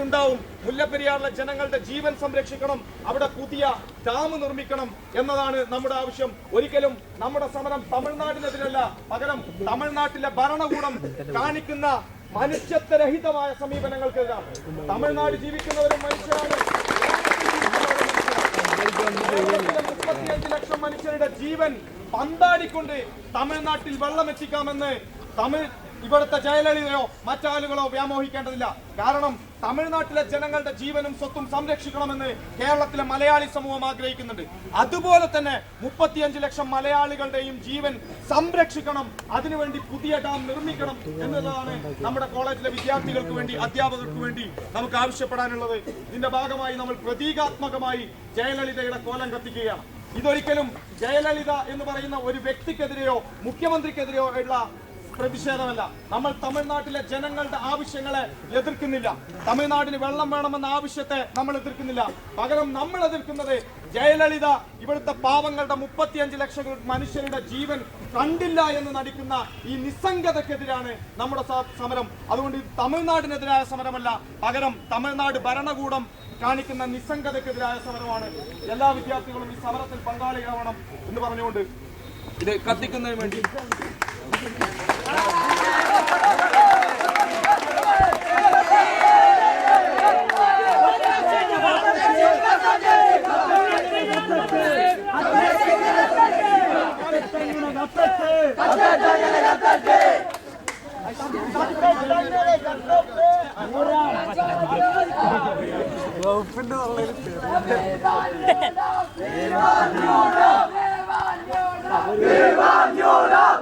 ഉണ്ടാവും. മുല്ലപ്പെരിയാറിലെ ജനങ്ങളുടെ ജീവൻ സംരക്ഷിക്കണം, അവിടെ പുതിയ ഡാം നിർമ്മിക്കണം എന്നതാണ് നമ്മുടെ ആവശ്യം. ഒരിക്കലും നമ്മുടെ സമരം തമിഴ്നാടിനെതിരല്ല, പകരം തമിഴ്നാട്ടിലെ ഭരണകൂടം കാണിക്കുന്ന മനുഷ്യത്വരഹിതമായ സമീപനങ്ങൾക്കെതിരാണ്. തമിഴ്നാട് ജീവിക്കുന്നവരും മനുഷ്യരാണ്. 35 ലക്ഷം മനുഷ്യരുടെ ജീവൻ പന്താടിക്കൊണ്ട് തമിഴ്നാട്ടിൽ വെള്ളം എത്തിക്കാമെന്ന് ഇവിടുത്തെ ജയലളിതയോ മറ്റാളുകളോ വ്യാമോഹിക്കേണ്ടതില്ല. കാരണം തമിഴ്നാട്ടിലെ ജനങ്ങളുടെ ജീവനും സ്വത്തും സംരക്ഷിക്കണമെന്ന് കേരളത്തിലെ മലയാളി സമൂഹം ആഗ്രഹിക്കുന്നുണ്ട്. അതുപോലെ തന്നെ 35 ലക്ഷം മലയാളികളുടെയും ജീവൻ സംരക്ഷിക്കണം, അതിനുവേണ്ടി പുതിയ ഡാം നിർമ്മിക്കണം എന്നതാണ് നമ്മുടെ കോളേജിലെ വിദ്യാർത്ഥികൾക്ക് വേണ്ടി, അധ്യാപകർക്ക് വേണ്ടി നമുക്ക് ആവശ്യപ്പെടാനുള്ളത്. ഇതിന്റെ ഭാഗമായി നമ്മൾ പ്രതീകാത്മകമായി ജയലളിതയുടെ കോലം കത്തിക്കുകയാണ്. ഇതൊരിക്കലും ജയലളിത എന്ന് പറയുന്ന ഒരു വ്യക്തിക്കെതിരെയോ മുഖ്യമന്ത്രിക്കെതിരെയോ ഉള്ള പ്രതിഷേധമല്ല. നമ്മൾ തമിഴ്നാട്ടിലെ ജനങ്ങളുടെ ആവശ്യങ്ങളെ എതിർക്കുന്നില്ല. തമിഴ്നാടിന് വെള്ളം വേണമെന്ന ആവശ്യത്തെ നമ്മൾ എതിർക്കുന്നില്ല. പകരം നമ്മൾ എതിർക്കുന്നത് ജയലളിത ഇവിടുത്തെ പാവങ്ങളുടെ 35 ലക്ഷം മനുഷ്യരുടെ ജീവൻ കണ്ടില്ല എന്ന് നടിക്കുന്ന ഈ നിസ്സംഗതക്കെതിരാണ് നമ്മുടെ സമരം. അതുകൊണ്ട് ഇത് തമിഴ്നാടിനെതിരായ സമരമല്ല, പകരം തമിഴ്നാട് ഭരണകൂടം കാണിക്കുന്ന നിസ്സംഗതക്കെതിരായ സമരമാണ്. എല്ലാ വിദ്യാർത്ഥികളും ഈ സമരത്തിൽ പങ്കാളിയാവണം എന്ന് പറഞ്ഞുകൊണ്ട് ഇത് കത്തിക്കുന്നതിന് വേണ്ടി Viva Ñora!